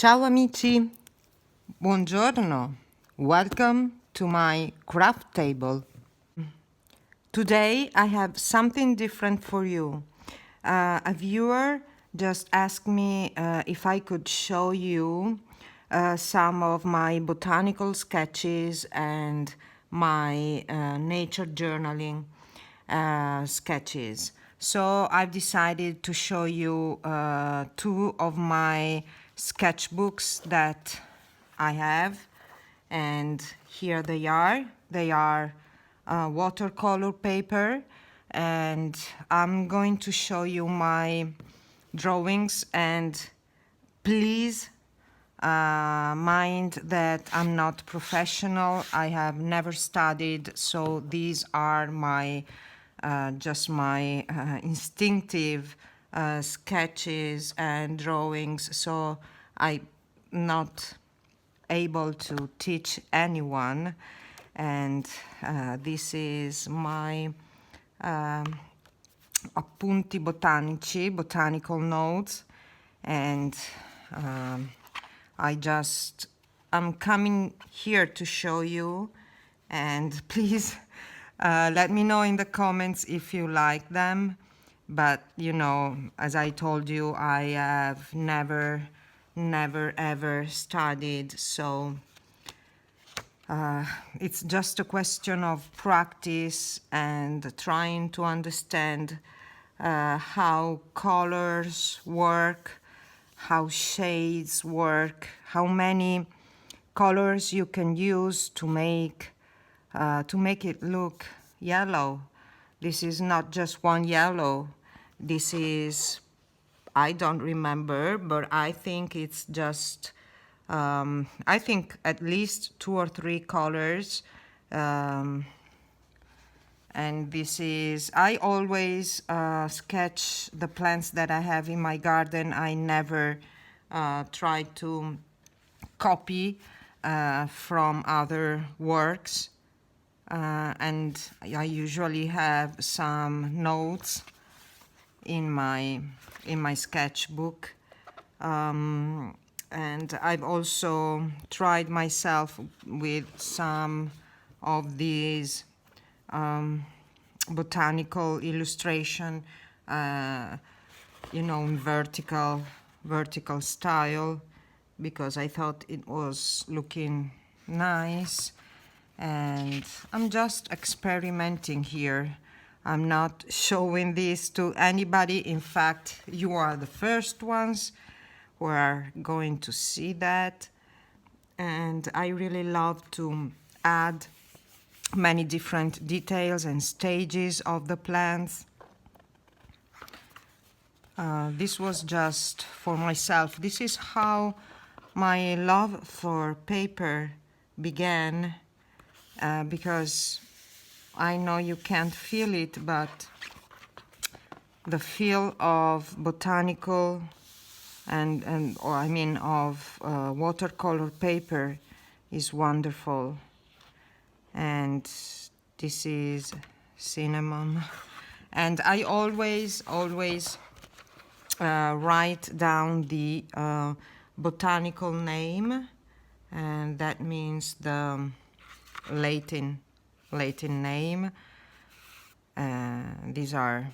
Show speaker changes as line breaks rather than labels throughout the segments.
Ciao amici, buongiorno, welcome to my craft table. Today I have something different for you. A viewer just asked me if I could show you some of my botanical sketches and my nature journaling sketches. So I've decided to show you two of my sketchbooks that I have, and here they are. They are watercolor paper, and I'm going to show you my drawings, and please mind that I'm not professional. I have never studied, so these are my just my instinctive sketches and drawings, so I'm not able to teach anyone. And this is my appunti botanici, botanical notes, and I'm coming here to show you, and please let me know in the comments if you like them. But you know, as I told you, I have never ever studied, so it's just a question of practice and trying to understand how colors work, how shades work, how many colors you can use to make it look yellow. This is not just one yellow. This is, I don't remember, but I think it's just, I think at least 2 or 3 colors. And this is, I always sketch the plants that I have in my garden. I never try to copy from other works. And I usually have some notes in my sketchbook. And I've also tried myself with some of these botanical illustration, you know, in vertical style, because I thought it was looking nice. And I'm just experimenting here. I'm not showing this to anybody. In fact, you are the first ones who are going to see that. And I really love to add many different details and stages of the plants. This was just for myself. This is how my love for paper began, because I know you can't feel it, but the feel of botanical of watercolor paper is wonderful. And this is cinnamon, and I always write down the botanical name, and that means the Latin name. These are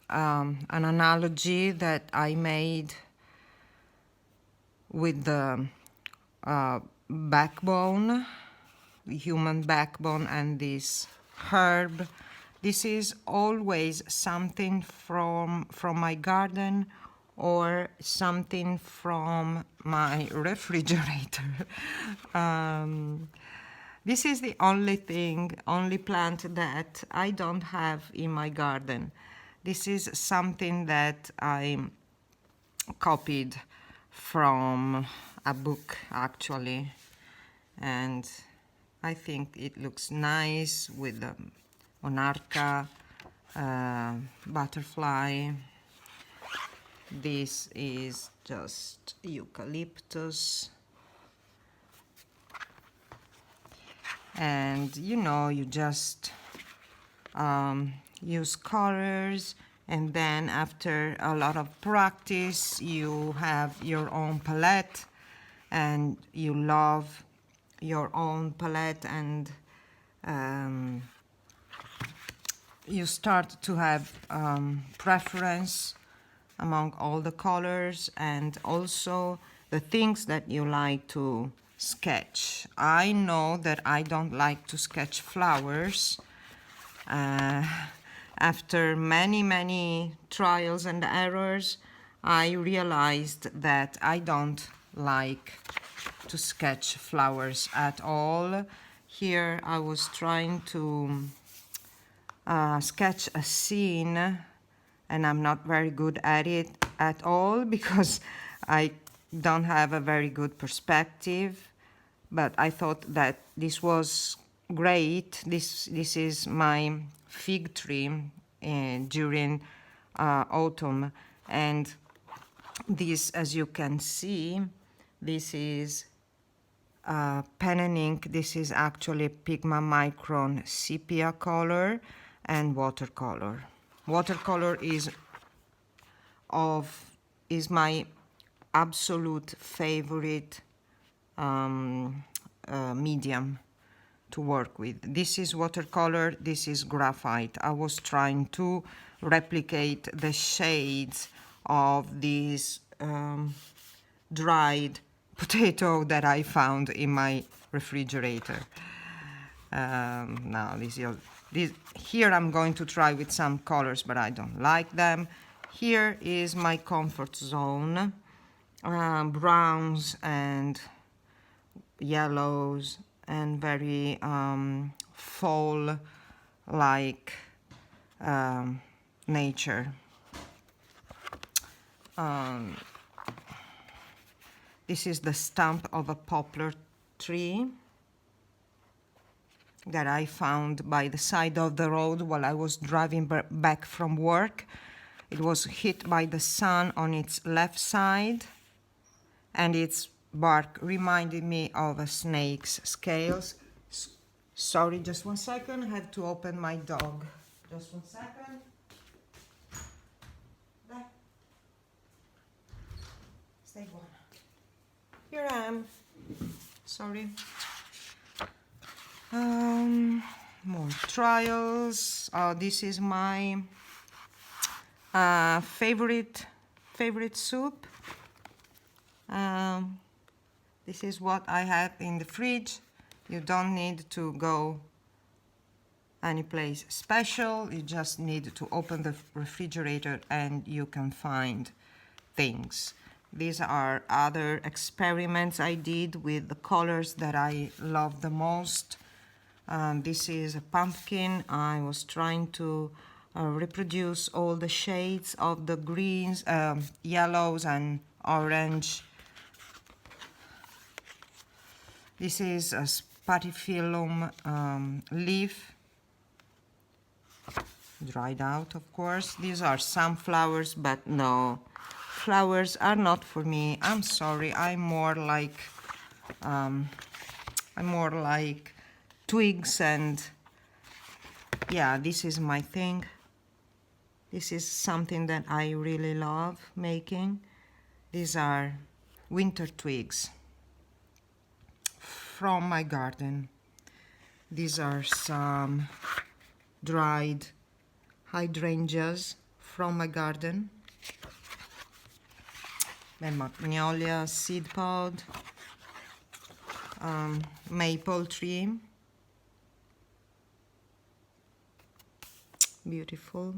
an analogy that I made with the backbone, the human backbone, and this herb. This is always something from my garden or something from my refrigerator. This is the only plant that I don't have in my garden. This is something that I copied from a book, actually, and I think it looks nice with the monarcha butterfly. This is just eucalyptus, and you know, you just use colors, and then after a lot of practice you have your own palette, and you love your own palette, and you start to have preference among all the colors and also the things that you like to sketch. I know that I don't like to sketch flowers. After many trials and errors, I realized that I don't like to sketch flowers at all. Here I was trying to sketch a scene, and I'm not very good at it at all because I don't have a very good perspective, but I thought that this was great. This is my fig tree during autumn, and this, as you can see, this is pen and ink. This is actually Pigma Micron sepia color and watercolor. Watercolor is my absolute favorite medium to work with. This is watercolor, this is graphite. I was trying to replicate the shades of this dried potato that I found in my refrigerator. Now here I'm going to try with some colors, but I don't like them. Here is my comfort zone, browns and yellows and very fall-like nature. This is the stump of a poplar tree that I found by the side of the road while I was driving back from work. It was hit by the sun on its left side, and its bark reminded me of a snake's scales. Sorry, just 1 second. I have to open my dog. Just 1 second. There. Stay warm. Here I am. Sorry. More trials. This is my favorite soup. This is what I had in the fridge. You don't need to go any place special. You just need to open the refrigerator and you can find things. These are other experiments I did with the colors that I love the most. This is a pumpkin. I was trying to reproduce all the shades of the greens, yellows and orange. This is a spathiphyllum leaf, dried out, of course. These are sunflowers, but no, flowers are not for me. I'm sorry. I'm more like twigs, and yeah, this is my thing. This is something that I really love making. These are winter twigs from my garden. These are some dried hydrangeas from my garden. Then magnolia seed pod, maple tree, beautiful.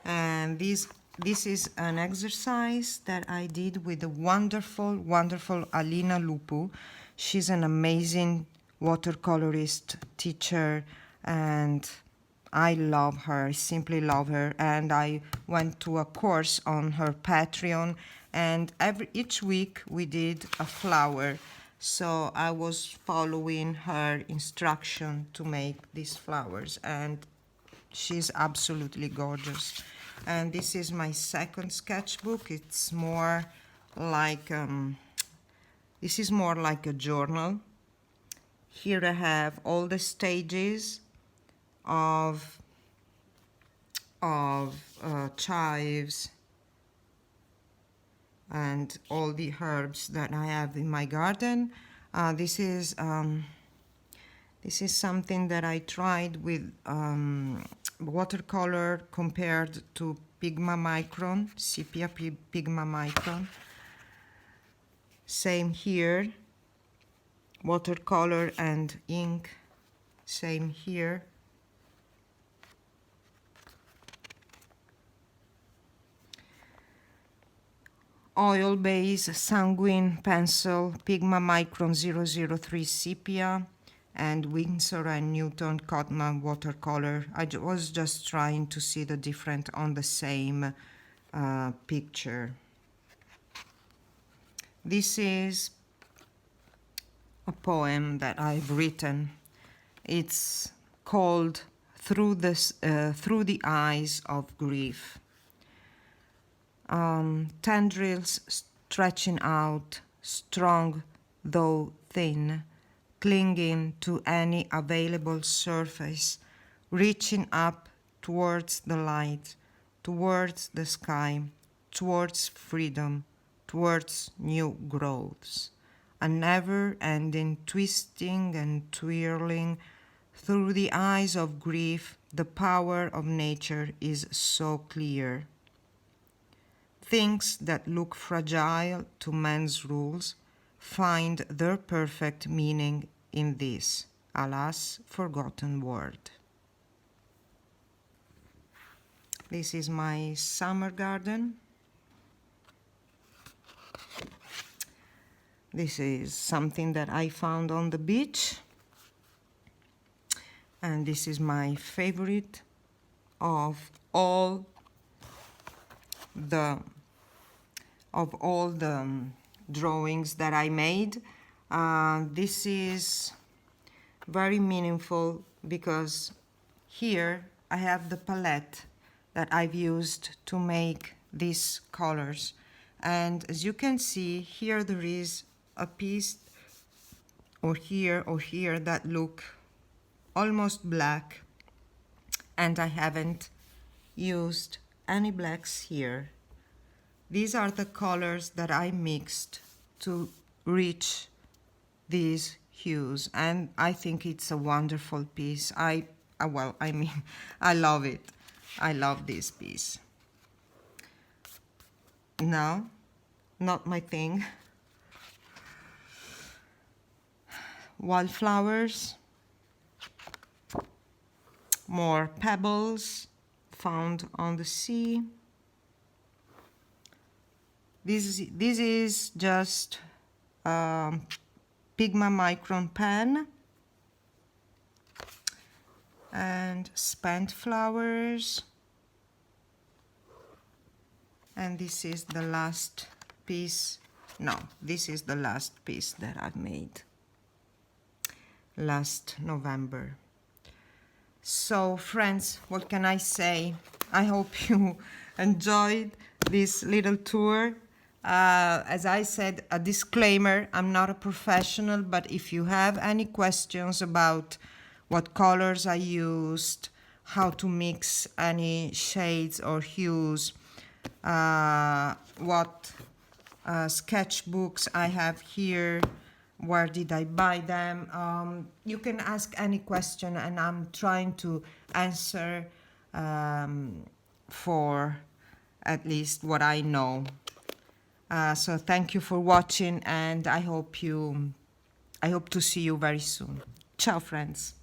And this is an exercise that I did with the wonderful Alina Lupu. She's an amazing watercolorist teacher, and I love her, I simply love her. And I went to a course on her Patreon, and each week we did a flower. So I was following her instruction to make these flowers, and she's absolutely gorgeous. And this is my second sketchbook. It's more like this is more like a journal. Here I have all the stages of chives, and all the herbs that I have in my garden. This is something that I tried with watercolor compared to Pigma Micron, Sepia Pigma Micron. Same here, watercolor and ink, same here. Oil base, sanguine pencil, Pigma Micron 003 Sepia, and Winsor and Newton Cotman watercolor. I was just trying to see the difference on the same picture. This is a poem that I've written. It's called Through the Eyes of Grief. Tendrils stretching out, strong though thin, clinging to any available surface, reaching up towards the light, towards the sky, towards freedom, towards new growths. A never-ending twisting and twirling. Through the eyes of grief, the power of nature is so clear. Things that look fragile to man's rules find their perfect meaning in this, alas, forgotten world. This is my summer garden. This is something that I found on the beach. And this is my favorite of all the drawings that I made. This is very meaningful because here I have the palette that I've used to make these colors. And as you can see, here there is a piece or here that look almost black, and I haven't used any blacks here. These are the colors that I mixed to reach these hues, and I think it's a wonderful piece. I love it. I love this piece. No, not my thing. Wildflowers, more pebbles found on the sea. This is just Pigma Micron pen and spent flowers. And this is the last piece. No, this is the last piece that I've made last November. So friends, what can I say? I hope you enjoyed this little tour. As I said, a disclaimer, I'm not a professional, but if you have any questions about what colors I used, how to mix any shades or hues, what sketchbooks I have here, where did I buy them, you can ask any question and I'm trying to answer for at least what I know. So thank you for watching, and I hope to see you very soon. Ciao friends.